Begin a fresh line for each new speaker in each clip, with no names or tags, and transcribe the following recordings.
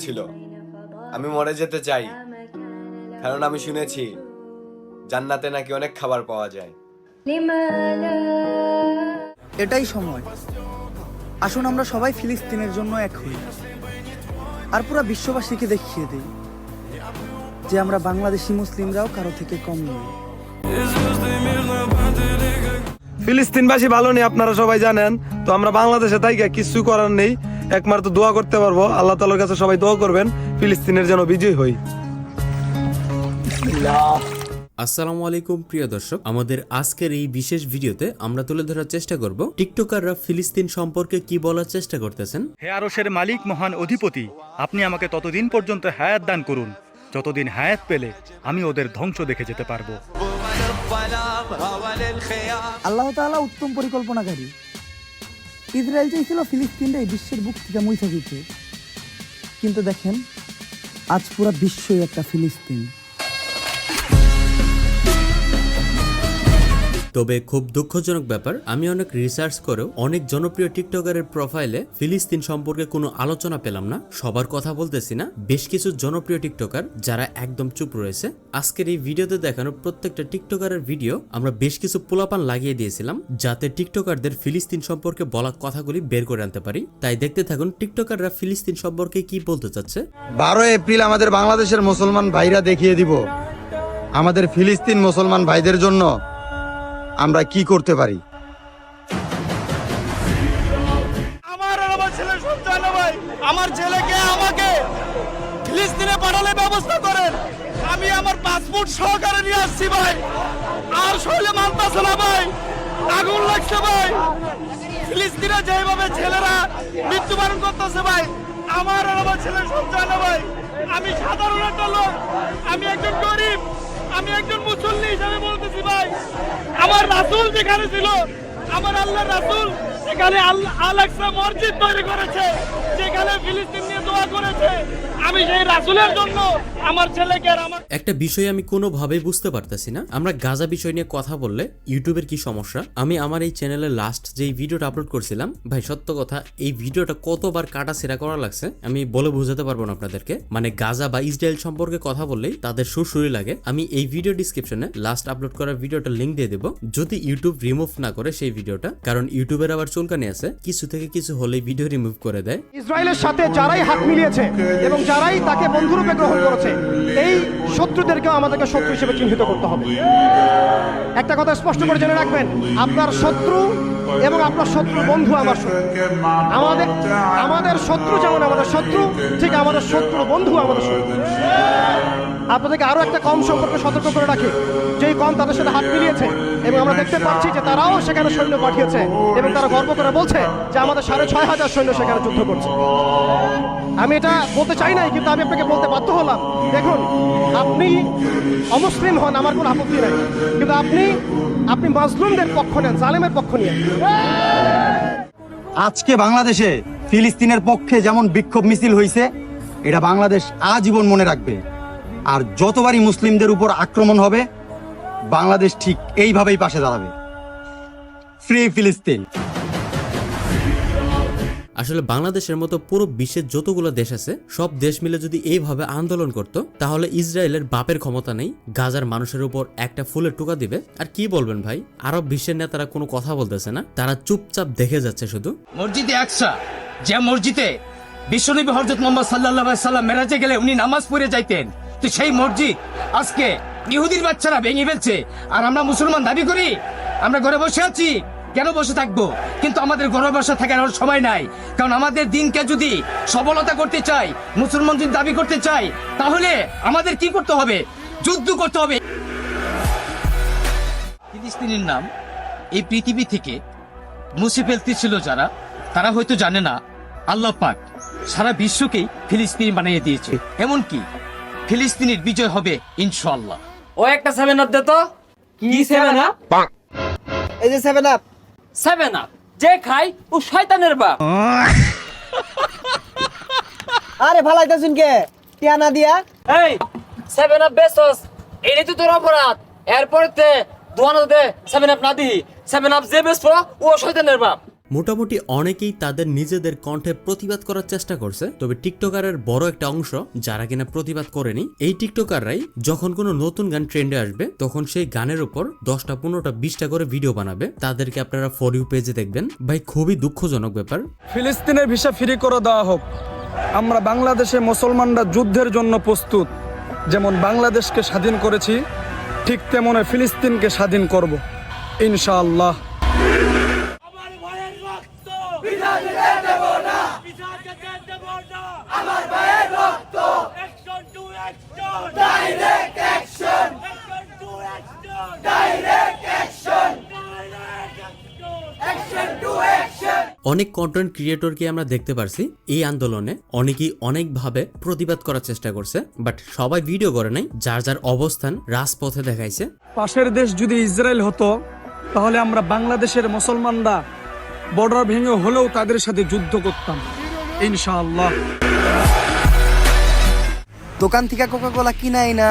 ছিল আমি মরে যেতে চাই, কারণ আমি শুনেছি জান্নাতে নাকি অনেক খাবার পাওয়া যায়।
এটাই সময়, আসুন আমরা সবাই ফিলিস্তিনের জন্য এক হই আর পুরো বিশ্ববাসীকে দেখিয়ে দিই যে আমরা বাংলাদেশি মুসলিমরাও কারো থেকে কম নই।
ফিলিস্তিনবাসী ভালো নেই, আপনারা সবাই জানেন। তো আমরা বাংলাদেশে তাই কিছু করার নেই, একমাত্র দোয়া করতে পারবো। আল্লাহ তাআলার কাছে সবাই দোয়া করবেন ফিলিস্তিনের যেন বিজয় হই।
আসসালামু আলাইকুম প্রিয় দর্শক, আমাদের আজকের এই বিশেষ ভিডিওতে আমরা তুলে ধরার চেষ্টা করব টিকটকাররা ফিলিস্তিন সম্পর্কে কি বলার চেষ্টা করতেছেন।
হে আরশের মালিক মহান অধিপতি, আপনি আমাকে ততদিন পর্যন্ত হায়াত দান করুন যতদিন হায়াত পেলে আমি ওদের ধ্বংস দেখে যেতে পারবো।
আল্লাহ তাআলা উত্তম পরিকল্পনাকারী। ইসরায়েল চাইছিল ফিলিস্তিনরাই বিশ্বের বুক থেকে মুছে দিতে, কিন্তু দেখেন আজ পুরো বিশ্বই একটা ফিলিস্তিন।
তবে খুব দুঃখজনক ব্যাপার, আমি অনেক রিসার্চ করেও অনেক জনপ্রিয় টিকটকারের প্রোফাইলে ফিলিস্তিন সম্পর্কে কোনো আলোচনা পেলাম না। সবার কথা বলতেছি না, বেশ কিছু জনপ্রিয় টিকটকার যারা একদম চুপ রয়েছে। আজকের এই ভিডিওতে দেখানো প্রত্যেকটা টিকটকারের ভিডিও আমরা বেশ কিছু পোলাপান লাগিয়ে দিয়েছিলাম, যাতে টিকটকারদের ফিলিস্তিন সম্পর্কে বলা কথাগুলি বের করে আনতে পারি। তাই দেখতে থাকুন টিকটকাররা ফিলিস্তিন সম্পর্কে কি বলতে চাচ্ছে।
12 এপ্রিল আমাদের বাংলাদেশের মুসলমান ভাইরা দেখিয়ে দিব আমাদের ফিলিস্তিন মুসলমান ভাইদের জন্য আমরা কি করতে পারি।
আমার ছেলেকে আমাকে ফিলিস্তিনে পাঠালে ব্যবস্থা করেন। আমি আমার পাসপোর্ট সহকারে নিয়ে আসছি ভাই, আর শরীরে মানতেছে না ভাই, আগুন লাগছে ভাই। ফিলিস্তিনে যেভাবে ছেলেরা মৃত্যুবরণ করতেছে ভাই, আমার আর আমার ছেলের সন্তান ভাই। আমি সাধারণ একটা লোক, আমি একজন গরিব, আমি একজন মুসল্লি হিসাবে বলতেছি ভাই, আমার রাসূল যেখানে ছিল, আমার আল্লাহর রাসূল সেখানে আল আকসা মসজিদ তৈরি করেছে, যেখানে ফিলিস্তিন নিয়ে দোয়া করেছে। আমি সেই রাসূলের জন্য আমার ছেলেকে আর আমার
একটা বিষয় আমি কোনোভাবেই বুঝতে পারতেছি না, আমরা গাজা বিষয় নিয়ে কথা বললে ইউটিউবের কি সমস্যা। আমি আমার এই চ্যানেলে লাস্ট যেই ভিডিওটা আপলোড করছিলাম ভাই, সত্য কথা এই ভিডিওটা কতবার কাটা ছেঁড়া করা লাগছে আমি বলে বোঝাতে পারবো না আপনাদেরকে। মানে গাজা বা ইসরায়েল সম্পর্কে কথা বললেই তাদের সুরসুরি লাগে। আমি এই ভিডিও ডিসক্রিপশনে লাস্ট আপলোড করা ভিডিওটা লিংক দিয়ে দেবো, যদি ইউটিউব রিমুভ না করে সেই ভিডিওটা, কারণ ইউটিউবের আবার চুলকানি আছে, কিছু থেকে কিছু হলেই ভিডিও রিমুভ করে দেয়।
ইসরায়েলের সাথে যারাই হাত মিলিয়েছে এবং যারাই তাকে বন্ধুরূপে গ্রহণ করেছে, এই শত্রুদেরকেও আমাদেরকে শত্রু হিসেবে চিহ্নিত করতে হবে। একটা কথা স্পষ্ট করে জেনে রাখবেন, আপনার শত্রু এবং আপনার শত্রু বন্ধু আমার শত্রু। আমাদের শত্রু যেমন আমাদের শত্রু, ঠিক আমাদের শত্রু বন্ধু আমাদের শত্রু। আপনাদেরকে আরো একটা কম সম্পর্কে সতর্ক করে রাখি, যেই কম তাদের সাথে হাত মিলিয়েছে এবং আমরা দেখতে পাচ্ছি যে তারাও সেখানে সৈন্য পাঠিয়েছে এবং তারা গর্ব করে বলছে যে আমাদের 6,500 সৈন্য সেখানে যুদ্ধ করছে। আমি এটা বলতে চাই নাই, কিন্তু আমি আপনাকে বলতে বাধ্য হলাম। দেখুন, আপনি অমুসলিম হন, আমার কোনো আপত্তি নাই, কিন্তু আপনি মাজলুমদের পক্ষ নেন, জালেমের পক্ষ নিয়ে।
আজকে বাংলাদেশে ফিলিস্তিনের পক্ষে যেমন বিক্ষোভ মিছিল হয়েছে, এটা বাংলাদেশ আজীবন মনে রাখবে। আর যতবারই মুসলিমদের উপর আক্রমণ হবে, বাংলাদেশ ঠিক এইভাবেই পাশে দাঁড়াবে। ফ্রি ফিলিস্তিন।
আসলে বাংলাদেশের মতো পুরো বিশ্বের যতগুলো দেশ আছে, সব দেশ মিলে যদি এইভাবে আন্দোলন করত, তাহলে ইসরায়েলের বাপের ক্ষমতা নেই গাজার মানুষের উপর একটা ফুলের টোকা দিবে। আর কি বলবেন ভাই, আরব বিশ্বের নেতারা কোনো কথা বলতেছে না, তারা চুপচাপ দেখে যাচ্ছে শুধু।
মসজিদে আকসা, যে মসজিদে বিশ্বনবী হযরত মুহাম্মদ সাল্লাল্লাহু আলাইহি সাল্লাম মেরাজে গেলে উনি নামাজ পড়ে যাইতেন, তো সেই মসজিদ আজকে ইহুদির বাচ্চারা ভেঙে ফেলছে। আর আমরা মুসলমান দাবি করি, আমরা ঘরে বসে আছি, কেন বসে থাকবো? কিন্তু আমাদের ঘরে বসে থাকার আর সময় নাই, কারণ আমাদের দিনকে যদি সফলতা করতে চাই, মুসলমান যদি দাবি করতে চাই, তাহলে আমাদের কি করতে হবে? যুদ্ধ করতে হবে। ফিলিস্তিনের নাম এই পৃথিবী থেকে মুছে ফেলতে ছিল যারা, তারা হয়তো জানে না আল্লাহ পাক সারা বিশ্বকেই ফিলিস্তিন বানিয়ে দিয়েছে। এমনকি ফিলিস্তিনের বিজয় হবে ইনশাআল্লাহ।
ও একটা 7 আপ দে তো। কি 7 আপ?
এই যে 7 আপ।
7 আপ যে খাই ও শয়তানের বাপ।
আরে ভালাইতাছুন কে টিয়া না দিয়া?
এই 7 আপ বেসস, এটাই তো তোর অপরাধ। এরপরে তে দোয়ানো দে 7 আপ না দি, 7 আপ যে বেসছ ও শয়তানের বাপ।
মোটামুটি অনেকেই তাদের নিজেদের কণ্ঠে প্রতিবাদ করার চেষ্টা করছে, তবে টিকটকারের বড় একটা অংশ যারা কিনা প্রতিবাদ করেনি। এই টিকটকাররাই যখন কোনো নতুন গান ট্রেন্ডে আসবে তখন সেই গানের উপর 10টা 15টা 20টা করে ভিডিও বানাবে, তাদেরকে আপনারা ফর ইউ পেজে দেখবেন। ভাই খুবই দুঃখজনক ব্যাপার।
ফিলিস্তিনের ভিসা ফ্রি করে দেওয়া হোক। আমরা বাংলাদেশে মুসলমানরা যুদ্ধের জন্য প্রস্তুত। যেমন বাংলাদেশকে স্বাধীন করেছি, ঠিক তেমন ফিলিস্তিনকে স্বাধীন করব ইনশাআল্লাহ।
অনেক কন্টেন্ট ক্রিয়েটরকে আমরা দেখতে পারছি এই আন্দোলনে অনেকেই অনেকভাবে প্রতিবাদ করার চেষ্টা করছে, বাট সবাই ভিডিও করে নাই, যার যার অবস্থান রাজপথে দেখাইছে।
পাশের দেশ যদি ইসরায়েল হতো তাহলে আমরা বাংলাদেশের মুসলমানরা বর্ডার ভেঙে হলেও তাদের সাথে যুদ্ধ করতাম ইনশাআল্লাহ।
দোকান থেকে কোকা-কোলা কিনাই না,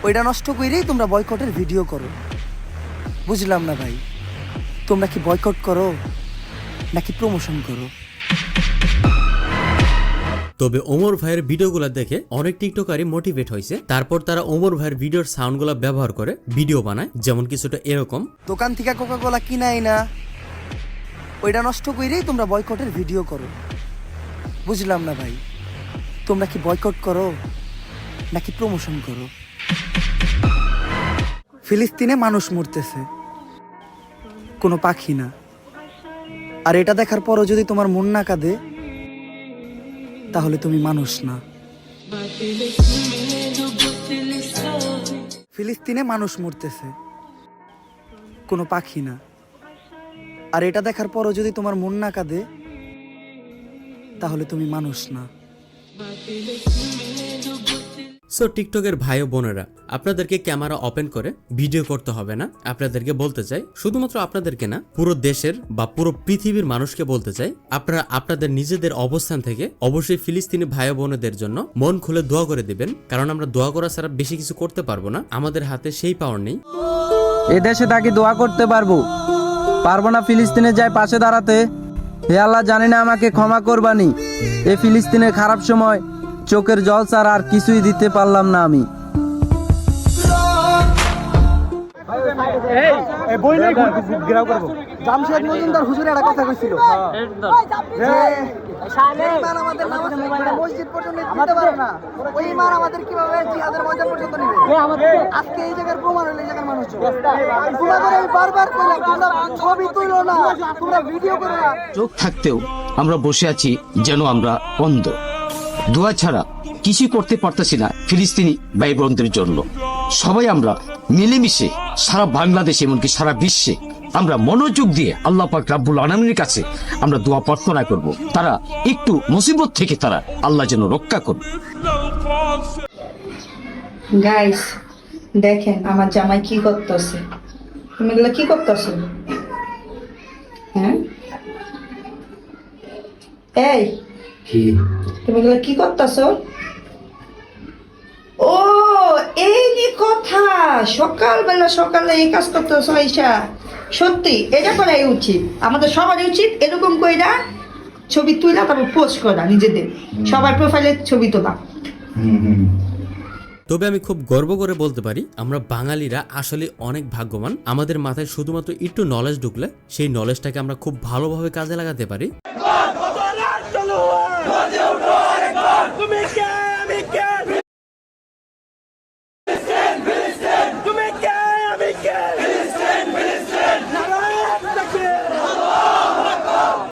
ওইটা নষ্ট কইরেই তোমরা বয়কটের ভিডিও করো। বুঝলাম না ভাই, তোমরা কি বয়কট করো নাকি প্রমোশন করো?
তবে ওমর ভাইয়ের ভিডিওগুলো দেখে অনেক টিকটকারই মোটিভেট হয়েছে, তারপর তারা ওমর ভাইয়ের ভিডিওর সাউন্ডগুলো ব্যবহার করে ভিডিও বানায়, যেমন কিছুটা এরকম।
দোকান থেকে কোকা-কোলা কিনাই না, ওইটা নষ্ট কইরেই তোমরা বয়কটের ভিডিও করো। বুঝলাম না ভাই, তোমরা কি বয়কট করো নাকি প্রমোশন করো? ফিলিস্তিনে মানুষ মরতেছে, কোনো পাখি না। আর এটা দেখার পরও যদি তোমার মন না কাঁদে তাহলে তুমি মানুষ না। ফিলিস্তিনে মানুষ মরতেছে, কোনো পাখি না। আর এটা দেখার পরও যদি তোমার মন না কাঁদে তাহলে তুমি মানুষ না।
সো টিকটকের ভাই ও বোনেরা, আপনাদেরকে ক্যামেরা ওপেন করে ভিডিও করতে হবে না। আপনাদেরকে বলতে চাই, শুধুমাত্র আপনাদেরকে না, পুরো দেশের বা পুরো পৃথিবীর মানুষকে বলতে চাই, আপনারা আপনাদের নিজেদের অবস্থান থেকে অবশ্যই ফিলিস্তিনি ভাই ও বোনেদের জন্য মন খুলে দোয়া করে দিবেন, কারণ আমরা দোয়া করা ছাড়া বেশি কিছু করতে পারবো না, আমাদের হাতে সেই পাওয়ার নেই।
এদেশে তাকে দোয়া করতে পারবো না ফিলিস্তিনে যায় পাশে দাঁড়াতে। হে আল্লাহ, জানি না আমাকে ক্ষমা করবানি। এই ফিলিস্তিনের খারাপ সময় চোখের জল ছাড়া আর কিছুই দিতে পারলাম না আমি।
জামশেদ মজুমদার হুজুরের একটা কথা কইছিল, মসজিদ পর্যন্ত দিতে পারে না, ওই ইমান আমাদের কিভাবে জিহাদের ময়দান পর্যন্ত নেবে? আজকে এই জায়গার প্রমাণ হলো এই জায়গার মানুষ। আমি বারবার কইলাম, তোমরা ছবি তুলো না, তোমরা ভিডিও করো না।
চোখ থাকতেও আমরা বসে আছি যেন আমরা অন্ধ। দোয়া ছাড়া কিছুই করতে পারতেছি না ফিলিস্তিনি ভাই বোনদের জন্য। সবাই আমরা মিলেমিশে সারা বাংলাদেশ এমনকি সারা বিশ্বে আমরা মনোযোগ দিয়ে আল্লাহ পাক রাব্বুল আলামিনের কাছে আমরা দোয়া প্রার্থনা করব, তারা একটু মুসিবত থেকে তারা আল্লাহ যেন রক্ষা করুন।
গাইস দেখেন আমার জামাই কি করতেছে। তুমি এগুলো কি করতেছো? হ্যাঁ এই তুমি এগুলো কি করতেছো? ও এই নি কথা, সকালে এই কাজ করতেছো আইসা। সত্যি এটা করাই উচিত, আমাদের সবারই উচিত এরকম কইরা ছবি তুইলা তারপর পোস্ট করা, নিজেদের সবার প্রোফাইলে ছবি তোলা।
তবে আমি খুব গর্ব করে বলতে পারি, আমরা বাঙালিরা আসলে অনেক ভাগ্যবান। আমাদের মাথায় শুধুমাত্র একটু নলেজ ঢুকলে সেই নলেজটাকে আমরা খুব ভালোভাবে কাজে লাগাতে পারি।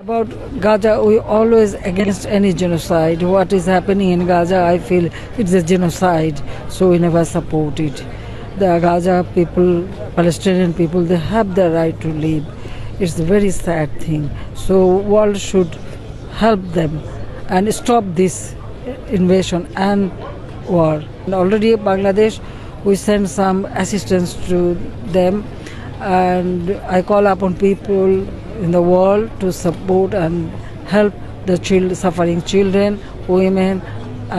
About Gaza, we always against any genocide. What is happening in Gaza, I feel it's a genocide, so we never support it. The Gaza people, Palestinian people, they have the right to live. It's a very sad thing. So world should help them and stop this invasion and war. And already Bangladesh, we send some assistance to them, and I call upon people in the world to support and help the suffering children, women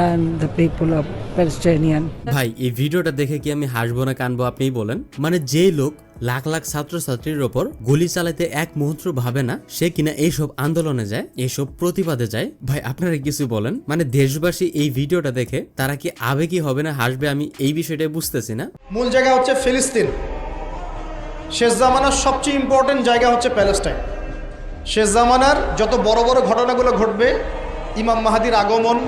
and the people of Palestinian.
ভাই এই ভিডিওটা দেখে কি আমি হাসবো না কানবো আপনিই বলেন? মানে যেই লোক লাখ লাখ ছাত্রছাত্রীর ওপর গুলি চালাতে এক মুহূর্ত ভাবে না, সে কিনা এইসব আন্দোলনে যায়, এইসব প্রতিবাদে যায়। ভাই আপনারা কিছু বলেন, মানে দেশবাসী এই ভিডিওটা দেখে তারা কি আবেগী হবে না হাসবে, আমি এই বিষয়টা বুঝতেছি না।
মূল জায়গা হচ্ছে ফিলিস্তিন, শেষ জামানার সবচেয়ে ইম্পর্টেন্ট জায়গা হচ্ছে প্যালেস্টাইন। শেষ জামানার যত বড় বড় ঘটনাগুলো ঘটবে, ইমাম মাহাদির আগমন,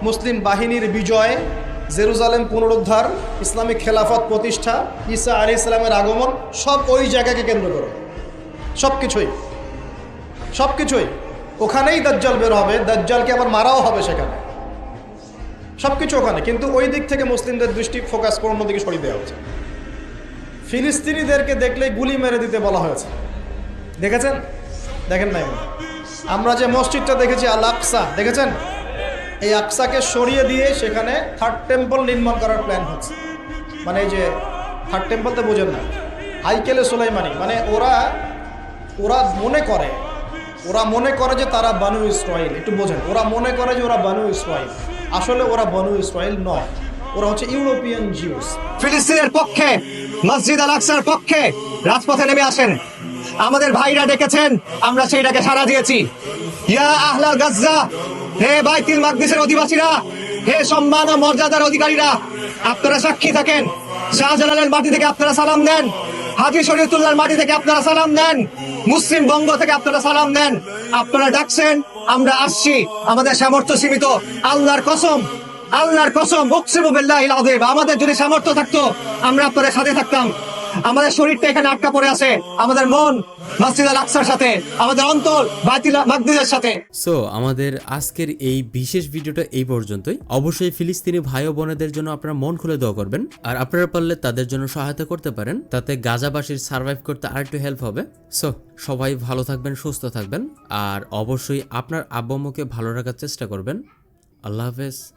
মুসলিম বাহিনীর বিজয়, জেরুজালেম পুনরুদ্ধার, ইসলামিক খেলাফত প্রতিষ্ঠা, ঈসা আলাইহিস সালামের আগমন, সব ওই জায়গাকে কেন্দ্র করে। সব কিছুই ওখানেই দাজ্জাল বের হবে, দাজ্জালকে আবার মারাও হবে সেখানে, সব কিছু ওখানে। কিন্তু ওই দিক থেকে মুসলিমদের দৃষ্টি ফোকাস করে অন্যদিকে সরিয়ে দেওয়া হচ্ছে। ফিলিস্তিনিদেরকে দেখলে গুলি মেরে দিতে বলা হয়েছে, দেখেছেন? দেখেন নাই? আমরা যে মসজিদটা দেখেছি আল আকসা, দেখেছেন? এই আকসাকে সরিয়ে দিয়ে সেখানে থার্ড টেম্পল নির্মাণ করার প্ল্যান হচ্ছে। মানে এই যে থার্ড টেম্পল তো বোঝেন না, হাইকেলে সুলাইমানি, মানে ওরা মনে করে যে তারা বানু ইসরাইল, একটু বোঝেন, ওরা মনে করে যে ওরা বানু ইসরাইল, আসলে ওরা বানু ইসরাইল নয়, ওরা হচ্ছে ইউরোপিয়ান জিউস।
ফিলিস্তিনের পক্ষে, মসজিদ আল আকসার পক্ষে রাজপথে নেমে আসেন। আমাদের ভাইরা ডেকেছেন, আমরা সেইটাকে সাড়া দিয়েছি। ইয়া আহলা গাজ্জা, হে বাইতুল মাকদিসের অধিবাসীরা, হে সম্মান ও মর্যাদার অধিকারীরা, আপনারা সাক্ষী থাকেন। শাহজালালের মাটি থেকে আপনারা সালাম দেন, হাজী শরীয়তুল্লাহর মাটি থেকে আপনারা সালাম দেন, মুসলিম বঙ্গ থেকে আপনারা সালাম দেন। আপনারা ডাকছেন, আমরা আসছি, আমাদের সামর্থ্য সীমিত। আল্লাহর কসম উকসিমু বিল্লাহিল আযীম, আমাদের যদি সামর্থ্য থাকতো আমরা আপনাদের সাথে থাকতাম। আমাদের শরীরটা এখানে আটকা পড়ে আছে, আমাদের মন মসজিদ আল আকসার সাথে, আমাদের অন্তর বাইতুল মাকদিসের সাথে।
সো আমাদের আজকের এই বিশেষ ভিডিওটা এই পর্যন্তই। অবশ্যই ফিলিস্তিনি ভাই ও বোনেদের জন্য আপনারা মন খুলে দোয়া করবেন, আর আপনারা পারলে তাদের জন্য সহায়তা করতে পারেন, তাতে গাজাবাসীর সার্ভাইভ করতে আরেকটু হেল্প হবে। সো সবাই ভালো থাকবেন, সুস্থ থাকবেন, আর অবশ্যই আপনার আব্বু আম্মুকে ভালো রাখার চেষ্টা করবেন। আল্লাহ হাফেজ।